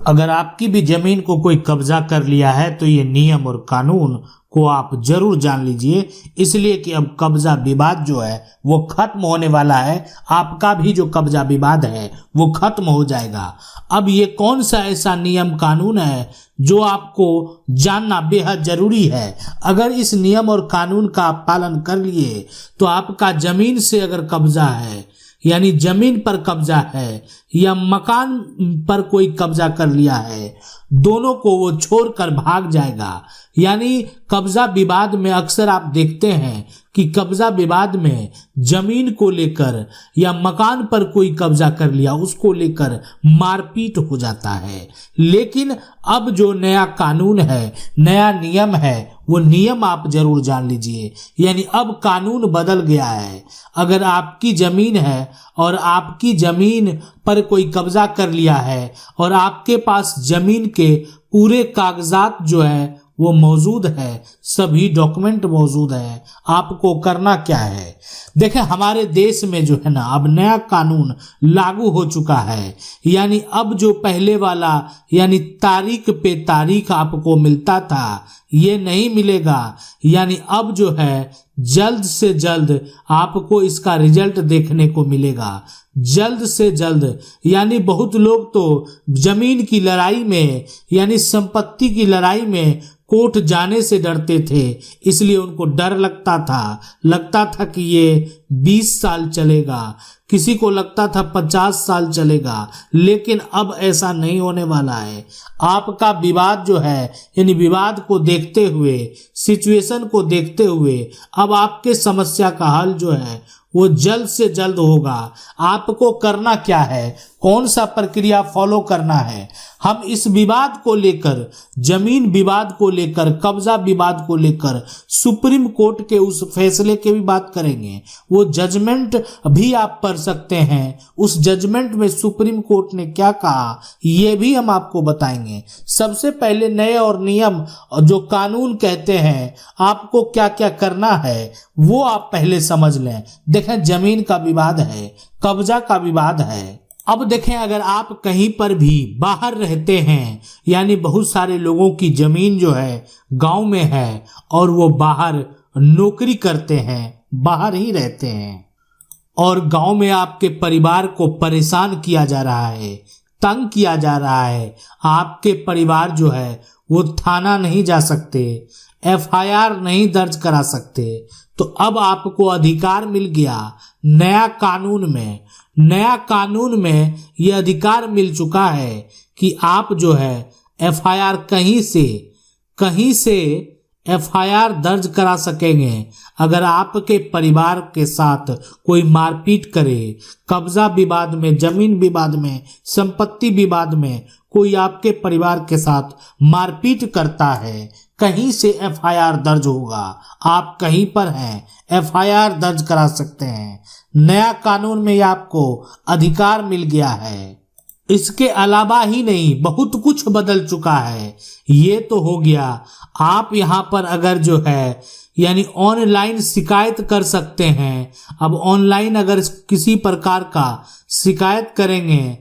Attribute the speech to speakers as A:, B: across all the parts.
A: अगर आपकी भी जमीन को कोई कब्जा कर लिया है तो ये नियम और कानून को आप जरूर जान लीजिए, इसलिए कि अब कब्जा विवाद जो है वो खत्म होने वाला है। आपका भी जो कब्जा विवाद है वो खत्म हो जाएगा। अब ये कौन सा ऐसा नियम कानून है जो आपको जानना बेहद जरूरी है। अगर इस नियम और कानून का आप पालन कर लिए तो आपका जमीन से अगर कब्जा है, यानी जमीन पर कब्जा है या मकान पर कोई कब्जा कर लिया है, दोनों को वो छोड़कर भाग जाएगा। यानी कब्जा विवाद में अक्सर आप देखते हैं कि कब्जा विवाद में जमीन को लेकर या मकान पर कोई कब्जा कर लिया उसको लेकर मारपीट हो जाता है। लेकिन अब जो नया कानून है, नया नियम है, वो नियम आप जरूर जान लीजिए। यानी अब कानून बदल गया है। अगर आपकी जमीन है और आपकी जमीन पर कोई कब्जा कर लिया है और आपके पास जमीन के पूरे कागजात जो है वो मौजूद है, सभी डॉक्यूमेंट मौजूद है, आपको करना क्या है। देखें, हमारे देश में जो है ना अब नया कानून लागू हो चुका है। यानी अब जो पहले वाला यानी तारीख पे तारीख आपको मिलता था, ये नहीं मिलेगा। यानी अब जो है जल्द से जल्द आपको इसका रिजल्ट देखने को मिलेगा, जल्द से जल्द। यानी बहुत लोग तो जमीन की लड़ाई में यानी संपत्ति की लड़ाई में कोर्ट जाने से डरते थे, इसलिए उनको डर लगता था कि ये 20 साल चलेगा, किसी को लगता था 50 साल चलेगा। लेकिन अब ऐसा नहीं होने वाला है। आपका विवाद जो है यानी विवाद को देखते हुए, सिचुएशन को देखते हुए अब आपके समस्या का हल जो है वो जल्द से जल्द होगा। आपको करना क्या है, कौन सा प्रक्रिया फॉलो करना है, हम इस विवाद को लेकर, जमीन विवाद को लेकर, कब्जा विवाद को लेकर सुप्रीम कोर्ट के उस फैसले की भी बात करेंगे। वो जजमेंट भी आप पढ़ सकते हैं। उस जजमेंट में सुप्रीम कोर्ट ने क्या कहा ये भी हम आपको बताएंगे। सबसे पहले नए और नियम जो कानून कहते हैं आपको क्या क्या करना है वो आप पहले समझ लें। देखें, जमीन का विवाद है, कब्जा का विवाद है। अब देखें, अगर आप कहीं पर भी बाहर रहते हैं, यानी बहुत सारे लोगों की जमीन जो है गांव में है और वो बाहर नौकरी करते हैं, बाहर ही रहते हैं, और गांव में आपके परिवार को परेशान किया जा रहा है, तंग किया जा रहा है। आपके परिवार जो है वो थाना नहीं जा सकते, FIR नहीं दर्ज करा सकते। तो अब आपको अधिकार मिल गया नया कानून में ये अधिकार मिल चुका है कि आप जो है FIR कहीं से FIR दर्ज करा सकेंगे। अगर आपके परिवार के साथ कोई मारपीट करे, कब्जा विवाद में, जमीन विवाद में, संपत्ति विवाद में कोई आपके परिवार के साथ मारपीट करता है, कहीं से FIR दर्ज होगा। आप कहीं पर हैं, FIR दर्ज करा सकते हैं। नया कानून में आपको अधिकार मिल गया है। इसके अलावा ही नहीं, बहुत कुछ बदल चुका है। ये तो हो गया। आप यहाँ पर अगर जो है यानी ऑनलाइन शिकायत कर सकते हैं। अब ऑनलाइन अगर किसी प्रकार का शिकायत करेंगे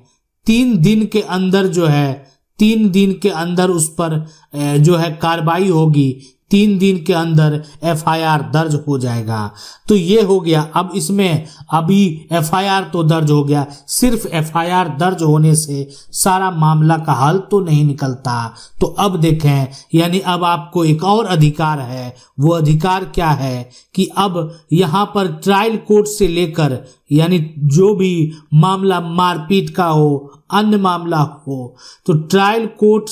A: 3 दिन के अंदर जो है 3 दिन के अंदर उस पर जो है कार्रवाई होगी, 3 दिन के अंदर FIR दर्ज हो जाएगा। तो ये हो गया। अब इसमें अभी FIR तो दर्ज हो गया, सिर्फ FIR दर्ज होने से सारा मामला का हल तो नहीं निकलता। तो अब देखें, यानी अब आपको एक और अधिकार है। वो अधिकार क्या है कि अब यहाँ पर ट्रायल कोर्ट से लेकर यानी जो भी मामला मारपीट का हो, अन्य मामला हो, तो ट्रायल कोर्ट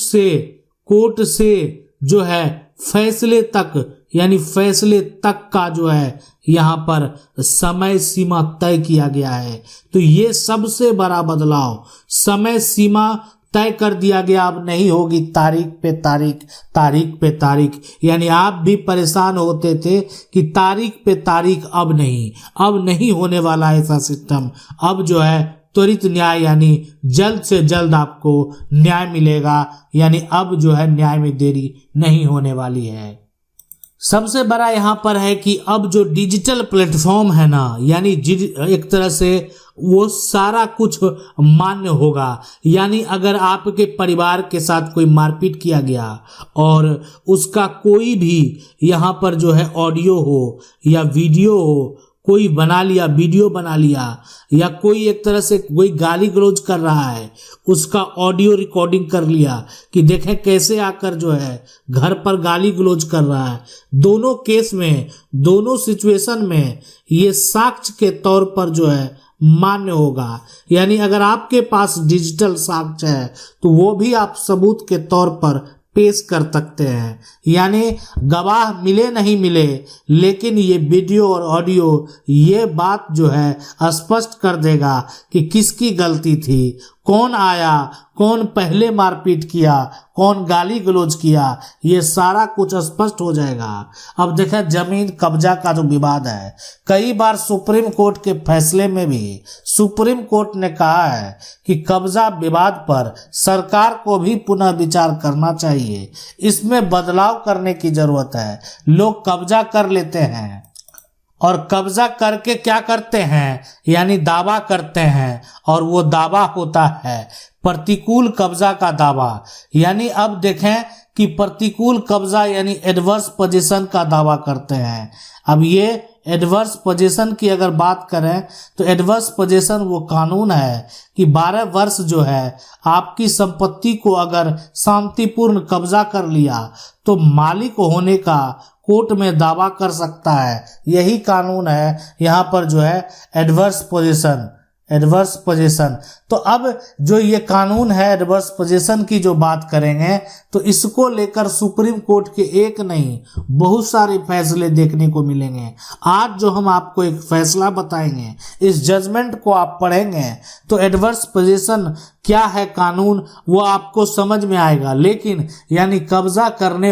A: से जो है फैसले तक, यानी फैसले तक का जो है यहाँ पर समय सीमा तय किया गया है। तो ये सबसे बड़ा बदलाव, समय सीमा तय कर दिया गया। अब नहीं होगी तारीख पे तारीख, यानी आप भी परेशान होते थे कि तारीख पे तारीख, अब नहीं होने वाला ऐसा सिस्टम। अब जो है त्वरित न्याय, यानी जल्द से जल्द आपको न्याय मिलेगा। यानी अब जो है न्याय में देरी नहीं होने वाली है। सबसे बड़ा यहाँ पर है कि अब जो डिजिटल प्लेटफॉर्म है ना, यानी एक तरह से वो सारा कुछ मान्य होगा। यानी अगर आपके परिवार के साथ कोई मारपीट किया गया और उसका कोई भी यहाँ पर जो है ऑडियो हो या वीडियो हो, कोई बना लिया, वीडियो बना लिया, या कोई एक तरह से कोई गाली गलौज कर रहा है, उसका ऑडियो रिकॉर्डिंग कर लिया कि देखें कैसे आकर जो है घर पर गाली गलौज कर रहा है, दोनों केस में, दोनों सिचुएशन में ये साक्ष्य के तौर पर जो है मान्य होगा। यानी अगर आपके पास डिजिटल साक्ष्य है तो वो भी आप सबूत के तौर पर पेश कर सकते हैं। यानी गवाह मिले नहीं मिले, लेकिन ये वीडियो और ऑडियो ये बात जो है स्पष्ट कर देगा कि किसकी गलती थी, कौन आया, कौन पहले मारपीट किया, कौन गाली गलौज किया, ये सारा कुछ स्पष्ट हो जाएगा। अब देखें जमीन कब्जा का जो विवाद है, कई बार सुप्रीम कोर्ट के फैसले में भी सुप्रीम कोर्ट ने कहा है कि कब्जा विवाद पर सरकार को भी पुनः विचार करना चाहिए, इसमें बदलाव करने की जरूरत है। लोग कब्जा कर लेते हैं और कब्जा करके क्या करते हैं, यानी दावा करते हैं, और वो दावा होता है प्रतिकूल कब्जा का दावा। यानी अब देखें कि प्रतिकूल कब्जा यानी एडवर्स पोजीशन का दावा करते हैं। अब ये एडवर्स पोजीशन की अगर बात करें तो एडवर्स पोजीशन वो कानून है कि 12 वर्ष जो है आपकी संपत्ति को अगर शांतिपूर्ण कब्जा कर लिया तो मालिक होने का कोर्ट में दावा कर सकता है। यही कानून है यहाँ पर जो है एडवर्स पोजीशन, एडवर्स पोजीशन। तो अब जो ये कानून है एडवर्स पोजीशन की जो बात करेंगे तो इसको लेकर सुप्रीम कोर्ट के एक नहीं बहुत सारे फैसले देखने को मिलेंगे। आज जो हम आपको एक फैसला बताएंगे, इस जजमेंट को आप पढ़ेंगे तो एडवर्स पोजीशन क्या है कानून वो आपको समझ में आएगा। लेकिन यानी कब्जा करने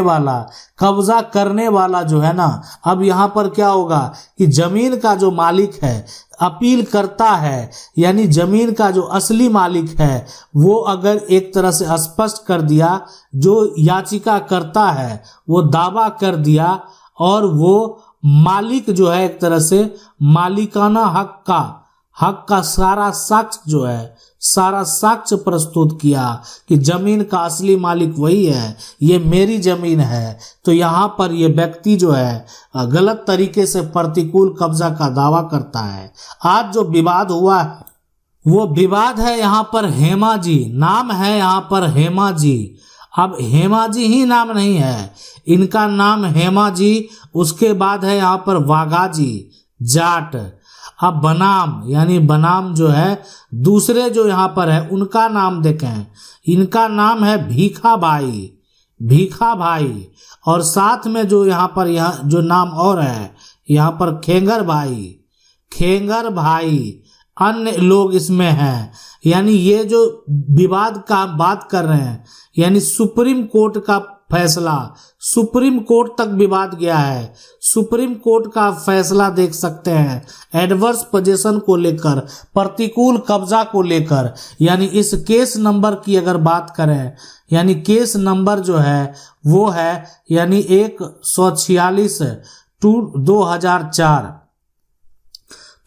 A: वाला जो है ना, अब यहाँ पर क्या होगा कि जमीन का जो मालिक है अपील करता है, यानी जमीन का जो असली मालिक है वो अगर एक तरह से स्पष्ट कर दिया, जो याचिका करता है वो दावा कर दिया और वो मालिक जो है एक तरह से मालिकाना हक का सारा साक्ष्य जो है, सारा साक्ष्य प्रस्तुत किया कि जमीन का असली मालिक वही है, ये मेरी जमीन है, तो यहाँ पर ये व्यक्ति जो है गलत तरीके से प्रतिकूल कब्जा का दावा करता है। आज जो विवाद हुआ है वो विवाद है यहाँ पर हेमा जी, नाम है यहाँ पर हेमा जी। अब हेमा जी ही नाम नहीं है, इनका नाम हेमा जी, उसके बाद है यहाँ पर वाघा जी जाट। अब बनाम यानी बनाम जो है दूसरे जो यहाँ पर है उनका नाम देखें, इनका नाम है भीखा भाई, और साथ में जो यहाँ पर जो नाम और है यहाँ पर खेंगर भाई, अन्य लोग इसमें हैं। यानी ये जो विवाद का बात कर रहे हैं, यानी सुप्रीम कोर्ट का फैसला, सुप्रीम कोर्ट तक विवाद गया है। सुप्रीम कोर्ट का फैसला देख सकते हैं एडवर्स पोजीशन को लेकर, प्रतिकूल कब्जा को लेकर। यानी इस केस नंबर की अगर बात करें, यानी केस नंबर जो है वो है यानी 146/2004।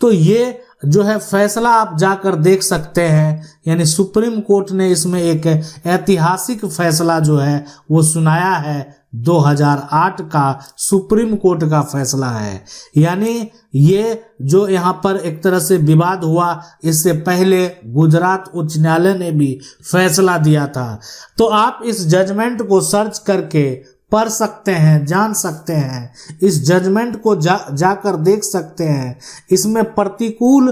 A: तो ये जो है फैसला आप जाकर देख सकते हैं। यानी सुप्रीम कोर्ट ने इसमें एक ऐतिहासिक फैसला जो है वो सुनाया है, 2008 का सुप्रीम कोर्ट का फैसला है। यानी ये जो यहाँ पर एक तरह से विवाद हुआ, इससे पहले गुजरात उच्च न्यायालय ने भी फैसला दिया था। तो आप इस जजमेंट को सर्च करके पढ़ सकते हैं, जान सकते हैं, इस जजमेंट को जाकर देख सकते हैं। इसमें प्रतिकूल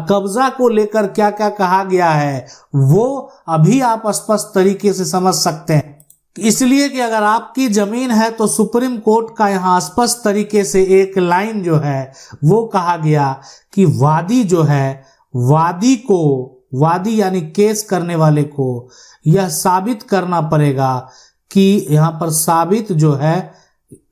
A: कब्जा को लेकर क्या क्या कहा गया है वो अभी आप स्पष्ट तरीके से समझ सकते हैं। इसलिए कि अगर आपकी जमीन है तो सुप्रीम कोर्ट का यहाँ स्पष्ट तरीके से एक लाइन जो है वो कहा गया कि वादी जो है, वादी यानी केस करने वाले को यह साबित करना पड़ेगा कि यहाँ पर साबित जो है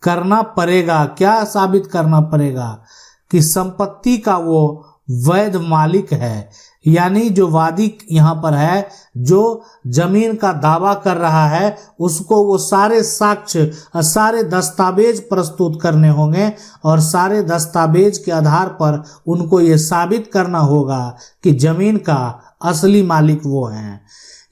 A: करना पड़ेगा, क्या साबित करना पड़ेगा कि संपत्ति का वो वैध मालिक है। यानी जो वादी यहाँ पर है, जो जमीन का दावा कर रहा है, उसको वो सारे साक्ष्य, सारे दस्तावेज प्रस्तुत करने होंगे और सारे दस्तावेज के आधार पर उनको ये साबित करना होगा कि जमीन का असली मालिक वो हैं।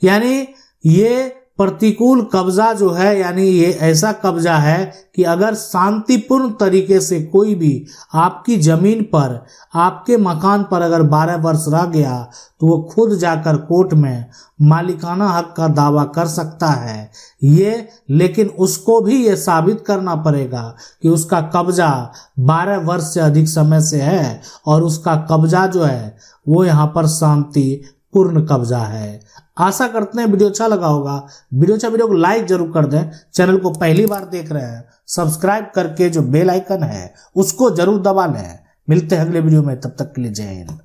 A: यानी ये प्रतिकूल कब्जा जो है, यानी ये ऐसा कब्जा है कि अगर शांतिपूर्ण तरीके से कोई भी आपकी जमीन पर, आपके मकान पर अगर 12 वर्ष रह गया तो वो खुद जाकर कोर्ट में मालिकाना हक का दावा कर सकता है ये, लेकिन उसको भी ये साबित करना पड़ेगा कि उसका कब्जा 12 वर्ष से अधिक समय से है और उसका कब्जा जो है वो यहाँ पर शांतिपूर्ण कब्जा है। आशा करते हैं वीडियो अच्छा लगा होगा। वीडियो को लाइक जरूर कर दें। चैनल को पहली बार देख रहे हैं, सब्सक्राइब करके जो बेल आइकन है उसको जरूर दबा लें। मिलते हैं अगले वीडियो में, तब तक के लिए जय हिंद।